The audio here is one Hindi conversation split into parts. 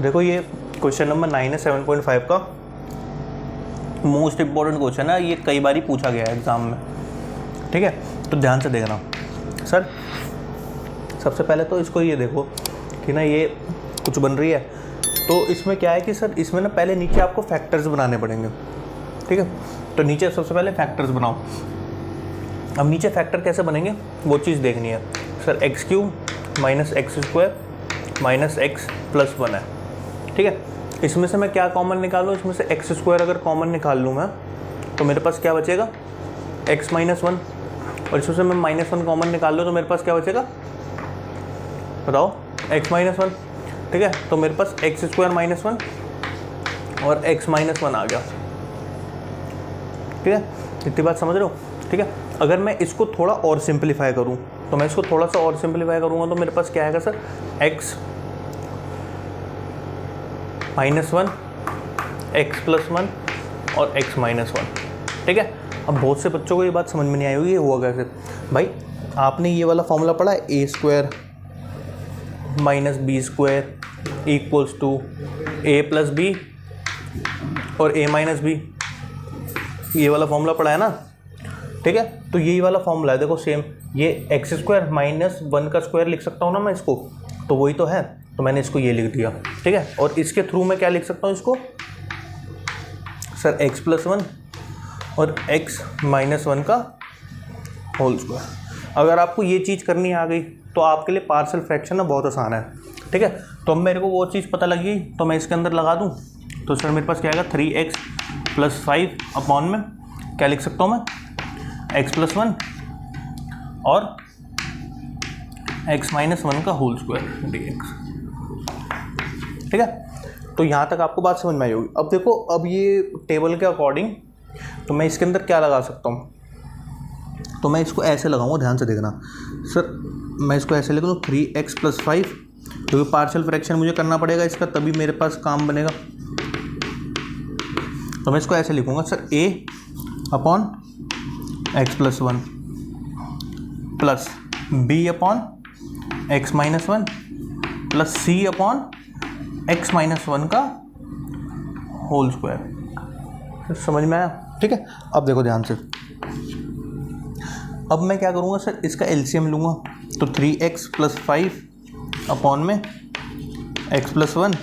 देखो ये क्वेश्चन नंबर 9 है 7.5 का, मोस्ट इम्पॉर्टेंट क्वेश्चन है, ये कई बार ही पूछा गया है एग्ज़ाम में। ठीक है, तो ध्यान से देखना सर। सबसे पहले तो इसको ये देखो कि ना ये कुछ बन रही है, तो इसमें क्या है कि सर इसमें ना पहले नीचे आपको फैक्टर्स बनाने पड़ेंगे। ठीक है, तो नीचे सबसे पहले फैक्टर्स बनाओ। अब नीचे फैक्टर कैसे बनेंगे वो चीज़ देखनी है sir. x³ minus x² minus x plus 1 है। ठीक है, इसमें से मैं क्या कॉमन निकालूँ, इसमें से x² अगर कॉमन निकाल लूँ मैं तो मेरे पास क्या बचेगा x माइनस 1, और इसमें से मैं -1 कॉमन निकाल लूँ तो मेरे पास क्या बचेगा बताओ x माइनस 1। ठीक है, तो मेरे पास x² माइनस 1 और x माइनस 1 आ गया। ठीक है, इतनी बात समझ रहे हो। ठीक है, अगर मैं इसको थोड़ा और सिंपलीफाई करूँ तो मैं इसको थोड़ा सा और सिंपलीफाई करूँगा तो मेरे पास क्या आएगा sir, x minus 1 x plus 1 और x माइनस 1। ठीक है, अब बहुत से बच्चों को ये बात समझ में नहीं आई होगी ये हुआ कैसे। भाई आपने ये वाला फॉर्मूला पढ़ा है, a² minus b² equals to a plus B और a माइनस बी, ये वाला फॉर्मूला पढ़ा है ना। ठीक है, तो यही वाला फॉर्मूला है, देखो सेम, ये x² माइनस 1 का स्क्वायर लिख सकता हूँ ना मैं इसको, तो वही तो है, तो मैंने इसको ये लिख दिया। ठीक है, और इसके थ्रू मैं क्या लिख सकता हूँ इसको सर, x प्लस 1 और x माइनस 1 का होल स्क्वायर। अगर आपको ये चीज़ करनी आ गई तो आपके लिए पार्शियल फ्रैक्शन ना बहुत आसान है। ठीक है, तो अब मेरे को वो चीज़ पता लगी तो मैं इसके अंदर लगा दूँ, तो सर मेरे पास क्या आएगा 3x प्लस 5 अपॉन में क्या लिख सकता हूँ मैं x प्लस 1 और x माइनस 1 का होल स्क्वायर dx। ठीक है, तो यहाँ तक आपको बात समझ में आई होगी। अब देखो, अब ये टेबल के अकॉर्डिंग तो मैं इसके अंदर क्या लगा सकता हूँ, तो मैं इसको ऐसे लगाऊंगा, ध्यान से देखना सर। मैं इसको ऐसे लिख लूँ 3x प्लस 5, क्योंकि पार्शियल फ्रैक्शन मुझे करना पड़ेगा इसका, तभी मेरे पास काम बनेगा। तो मैं इसको ऐसे लिखूँगा sir, a upon x plus 1 plus b upon x minus 1 plus c upon x minus 1 का होल स्क्वायर। समझ में आया। ठीक है, अब देखो ध्यान से, अब मैं क्या करूँगा सर, इसका एलसीएम लूँगा, तो 3x प्लस 5 अपॉन में x प्लस 1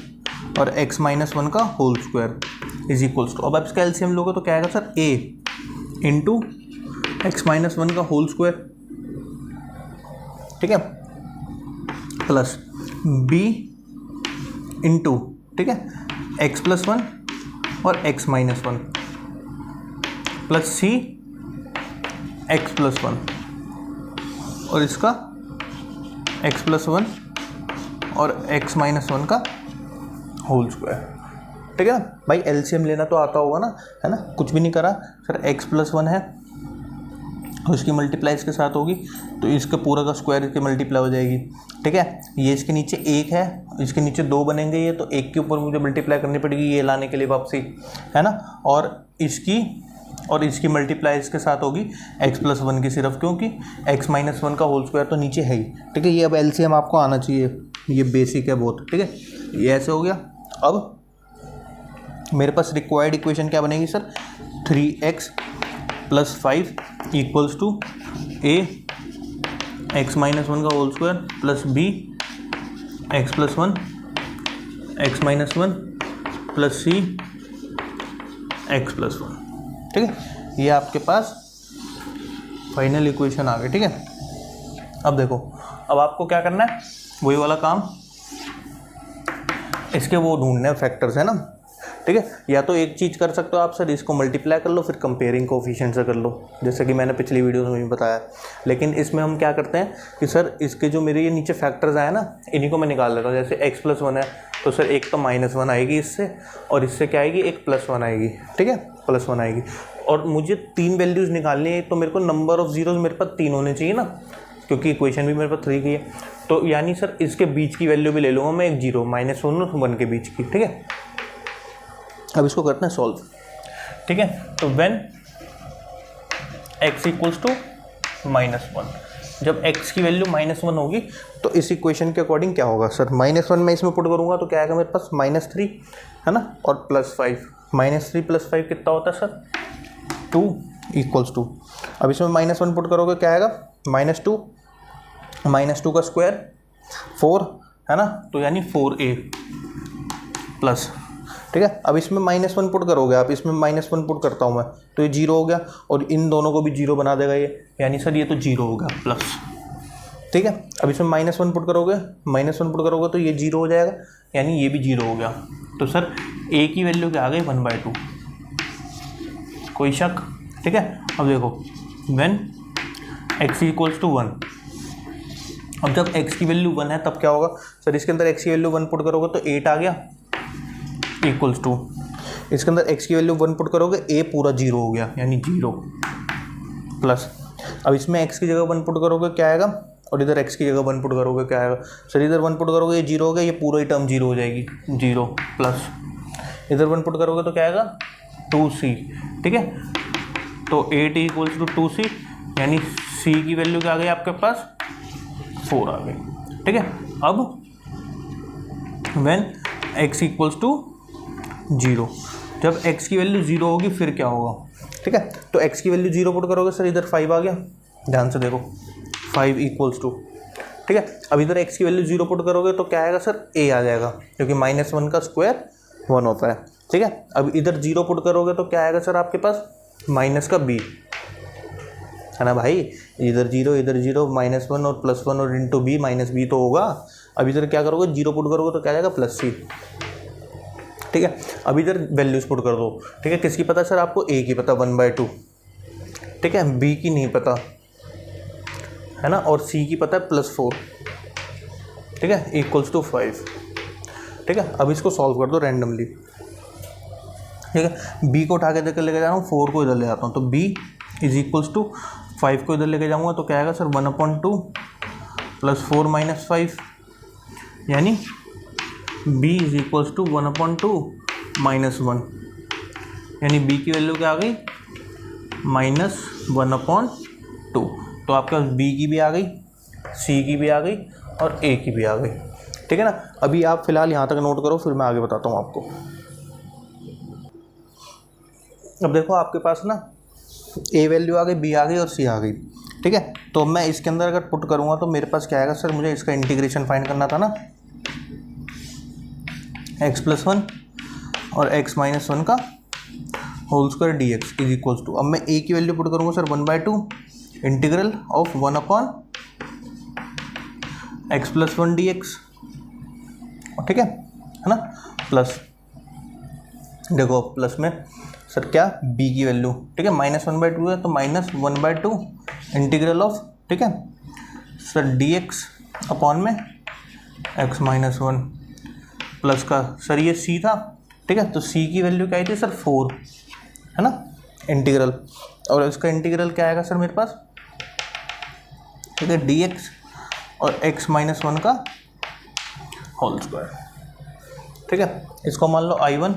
और x माइनस 1 का whole square is equals to, अब आप इसका एलसीएम लोगे तो क्या आएगा sir, a into x minus 1 का होल स्क्वायर। ठीक है, प्लस b इंटू, ठीक है, x प्लस 1 और x minus 1 plus c x plus 1 और इसका x प्लस 1 और x माइनस 1 का होल स्क्वायर। ठीक है ना भाई, एलसीएम लेना तो आता होगा ना, है ना, कुछ भी नहीं करा सर। x प्लस 1 है और इसकी मल्टीप्लाई इसके साथ होगी तो इसका पूरा का स्क्वायर इसके मल्टीप्लाई हो जाएगी। ठीक है, ये इसके नीचे 1 है, इसके नीचे 2 बनेंगे, ये तो 1 के ऊपर मुझे मल्टीप्लाई करनी पड़ेगी ये लाने के लिए वापसी, है ना, और इसकी मल्टीप्लाई इसके साथ होगी x प्लस 1 की सिर्फ, क्योंकि x माइनस 1 का होल स्क्वायर तो नीचे है ही। ठीक है, ये अब एलसीएम आपको आना चाहिए, ये बेसिक है बहुत। ठीक है, ये ऐसे हो गया। अब मेरे पास रिक्वायर्ड इक्वेशन क्या बनेगी sir, 3x plus 5 equals to a x minus 1 का whole square plus b x plus 1 x minus 1 plus c x plus 1। ठीक है, ये आपके पास फाइनल इक्वेशन आ गई। ठीक है, अब देखो, अब आपको क्या करना है, वही वाला काम, इसके वो ढूंढने फैक्टर्स है ना। ठीक है, या तो एक चीज़ कर सकते हो आप सर, इसको मल्टीप्लाई कर लो फिर कंपेयरिंग कोफिशिएंट से कर लो, जैसे कि मैंने पिछली वीडियो में भी बताया। लेकिन इसमें हम क्या करते हैं कि सर इसके जो मेरे ये नीचे फैक्टर्स आए ना, इन्हीं को मैं निकाल लेता हूँ। जैसे x प्लस 1 है तो सर एक तो -1 आएगी इससे, और इससे क्या आएगी, एक +1 आएगी। ठीक है, +1 आएगी, और मुझे 3 वैल्यूज़ निकालनी है, तो मेरे को नंबर ऑफ जीरोज़ मेरे पास 3 होने चाहिए ना, क्योंकि इक्वेशन भी मेरे पास 3 की है। तो यानी सर इसके बीच की वैल्यू भी ले लूँगा मैं, एक 0 -1 और 1 के बीच की। ठीक है, अब इसको करते हैं सॉल्व। ठीक है, तो व्हेन x इक्वल्स टू -1, जब x की वैल्यू -1 होगी तो इस इक्वेशन के अकॉर्डिंग क्या होगा सर, -1 मैं इसमें पुट करूँगा तो क्या आएगा मेरे पास -3 है ना, और +5, -3 + 5 कितना होता है सर 2 = 2। अब इसमें -1 पुट करोगे क्या आएगा -2, -2 का स्क्वायर 4 है ना, तो यानी 4a प्लस, ठीक है। अब इसमें -1 पुट करोगे आप, इसमें -1 पुट करता हूँ मैं तो ये 0 हो गया, और इन दोनों को भी 0 बना देगा ये, यानी सर ये तो 0 हो गया प्लस, ठीक है। अब इसमें -1 पुट करोगे, तो ये 0 हो जाएगा, यानी ये भी 0 हो गया। तो सर a की वैल्यू क्या आ गई 1/2, कोई शक, ठीक है। अब देखो व्हेन x = 1, अब जब x की वैल्यू 1 है तब क्या होगा सर, इसके अंदर x की वैल्यू 1 पुट करोगे तो 8 आ गया =, इसके अंदर x की वैल्यू 1 पुट करोगे a पूरा 0 हो गया, यानी 0 प्लस, अब इसमें x की जगह 1 पुट करोगे क्या आएगा, और इधर x की जगह 1 पुट करोगे क्या आएगा सर, इधर 1 पुट करोगे ये 0 हो गया, ये पूरा ही टर्म 0 हो जाएगी, 0 प्लस, इधर 1 पुट करोगे तो क्या आएगा 2c, ठीक है। तो 8 = 2c, यानी c की वैल्यू क्या आ गई आपके पास 4 आ गई, ठीक है। अब व्हेन x = 0, जब x की वैल्यू 0 होगी फिर क्या होगा, ठीक है। तो x की वैल्यू 0 पुट करोगे सर, इधर 5 आ गया, ध्यान से देखो 5 = 2, ठीक है। अब इधर x की वैल्यू 0 पुट करोगे तो क्या आएगा सर a आ जाएगा, क्योंकि -1 का स्क्वायर 1 होता है, ठीक है। अब इधर 0 पुट करोगे तो क्या आएगा सर आपके पास माइनस का b, है ना भाई, इधर 0 इधर 0, -1 और +1 और इंटू b, -b तो होगा। अब इधर क्या करोगे 0 पुट करोगे तो क्या जाएगा +c, ठीक है। अब इधर वैल्यूज पुट कर दो, ठीक है। किसकी पता सर आपको, a की पता 1/2, ठीक है, b की नहीं पता है ना, और c की पता है +4, ठीक है, = 5, ठीक है। अब इसको सॉल्व कर दो रैंडमली, ठीक है। b को उठा के लेके जा रहा हूँ, 4 को इधर ले आता हूँ, तो b = 5 को इधर लेके जाऊँगा तो क्या आएगा सर 1/2 + 4 - 5, यानी b = 1/2 - 1, यानी b की वैल्यू क्या आ गई -1/2। तो आपके पास b की भी आ गई, c की भी आ गई और a की भी आ गई, ठीक है ना। अभी आप फिलहाल यहाँ तक नोट करो, फिर मैं आगे बताता हूँ आपको। अब देखो आपके पास ना a वैल्यू आ गई, b आ गई और c आ गई, ठीक है। तो मैं इसके अंदर अगर पुट करूँगा तो मेरे पास क्या आएगा सर, मुझे इसका इंटीग्रेशन फाइंड करना था ना, x + 1 और x - 1 का होल स्क्वायर dx = अब मैं a की वैल्यू पुट करूँगा sir 1/2 integral of 1/x + 1 dx, ठीक है ना, प्लस, देखो प्लस में सर क्या b की वैल्यू, ठीक है, -1/2 है तो -1/2 इंटीग्रल ऑफ, ठीक है सर dx अपॉन में x - 1 प्लस का सर ये c था, ठीक है। तो c की वैल्यू क्या आई थी सर 4, है ना, इंटीग्रल, और इसका इंटीग्रल क्या आएगा सर मेरे पास, ठीक है, dx और x - 1 का होल स्क्वायर, ठीक है। इसको मान लो I1,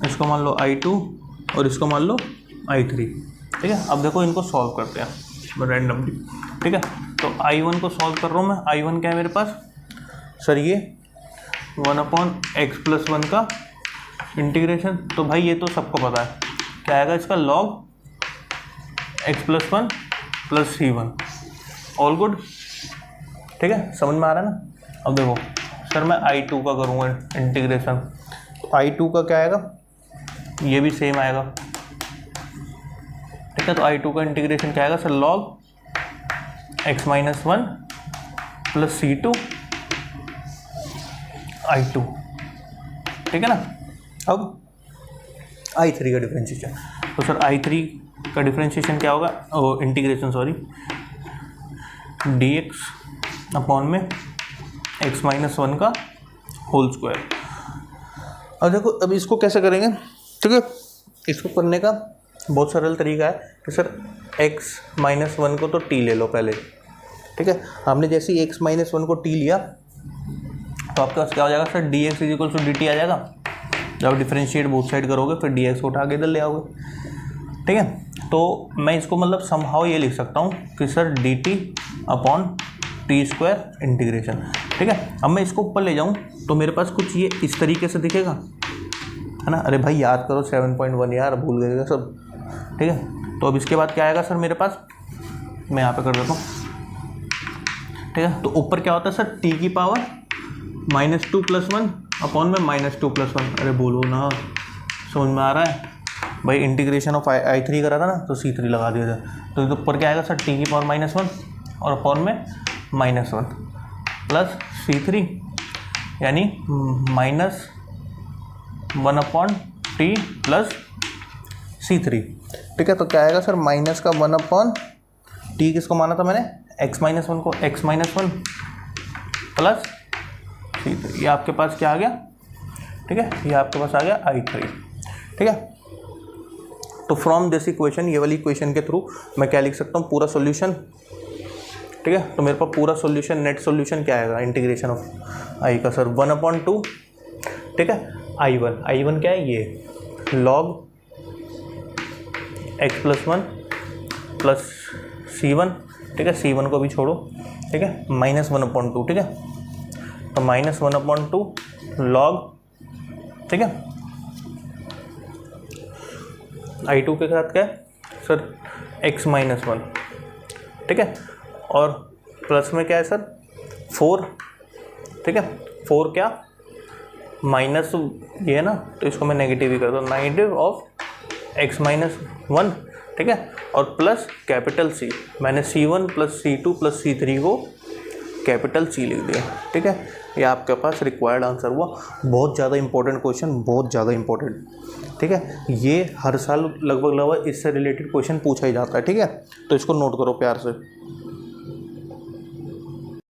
इसको मान लो I2 और इसको मान लो I3, ठीक है। अब देखो इनको सॉल्व करते हैं रैंडमली, ठीक है। तो I1 को सॉल्व कर रहा हूँ मैं, I1 क्या है मेरे पास सर, ये 1/x + 1 का इंटीग्रेशन, तो भाई ये तो सबको पता है क्या आएगा इसका log x + 1 + c1, all good, ठीक है, समझ में आ रहा है ना। अब देखो सर मैं I2 का करूँगा इंटीग्रेशन, तो I2 का क्या आएगा, ये भी सेम आएगा, ठीक है। तो I2 का इंटीग्रेशन क्या आएगा sir, log x - 1 + c2 I2, ठीक है ना। अब I3 का डिफरेंशिएशन, तो सर I3 का डिफरेंशिएशन क्या होगा, इंटीग्रेशन सॉरी, dx अपॉन में x - 1 का होल स्क्वायर। अब देखो अब इसको कैसे करेंगे, ठीक है। इसको करने का बहुत सरल तरीका है कि सर x - 1 को तो t ले लो पहले, ठीक है। हमने जैसे ही x - 1 को t लिया तो आपके पास क्या हो जाएगा सर, dx = dt आ जाएगा। जब डिफरेंशिएट बोथ साइड करोगे फिर dx को उठा के इधर ले आओगे, ठीक है। तो मैं इसको मतलब समहाउ ये लिख सकता हूँ कि sir dt upon T square integration, ठीक है। अब मैं इसको ऊपर ले जाऊँ तो मेरे पास कुछ ये इस तरीके से दिखेगा, है ना। अरे भाई याद करो 7.1 यार, भूल गए सब, ठीक है। तो अब इसके बाद क्या आएगा सर मेरे पास, मैं यहाँ पे कर देता हूँ, ठीक है। तो ऊपर क्या होता है सर, t की पावर -2 + 1 अपॉन में -2 + 1। अरे बोलो ना, समझ में आ रहा है भाई। इंटीग्रेशन ऑफ I3 करा था ना, तो C3 लगा दिया था। तो ऊपर क्या आएगा सर, t की पावर -1 और अपॉन में -1 प्लस C3 यानी -1/t प्लस C3, ठीक है। तो क्या आएगा सर, माइनस का 1/t, किसको माना था मैंने, x-1 को, x-1 प्लस C3। ये आपके पास क्या आ गया, ठीक है, ये आपके पास आ गया I3, ठीक है। तो फ्रॉम दिस इक्वेशन, ये वाली इक्वेशन के थ्रू मैं क्या लिख सकता हूँ, पूरा सॉल्यूशन, ठीक है। तो मेरे पास पूरा सॉल्यूशन, नेट सॉल्यूशन क्या आएगा इंटीग्रेशन ऑफ I का सर 1/2, ठीक है। I1 क्या है, ये log x+1 प्लस C1, ठीक है। C1 को भी छोड़ो, ठीक है, -1/2, ठीक है। तो -1/2 log, ठीक है, I2 के साथ क्या है सर, x-1, ठीक है। और प्लस में क्या है सर, 4, ठीक है। 4 क्या, माइनस ये है ना, तो इसको मैं नेगेटिव ही कर दूँ, नेगेटिव ऑफ x-1, ठीक है। और प्लस कैपिटल C, मैंने C1 plus C2 plus C3 को कैपिटल C लिख दिया, ठीक है। ये आपके पास रिक्वायर्ड आंसर हुआ। बहुत ज़्यादा इंपॉर्टेंट क्वेश्चन, बहुत ज़्यादा इंपॉर्टेंट, ठीक है। ये हर साल लगभग इससे रिलेटेड क्वेश्चन पूछा ही जाता है, ठीक है। तो इसको नोट करो प्यार से।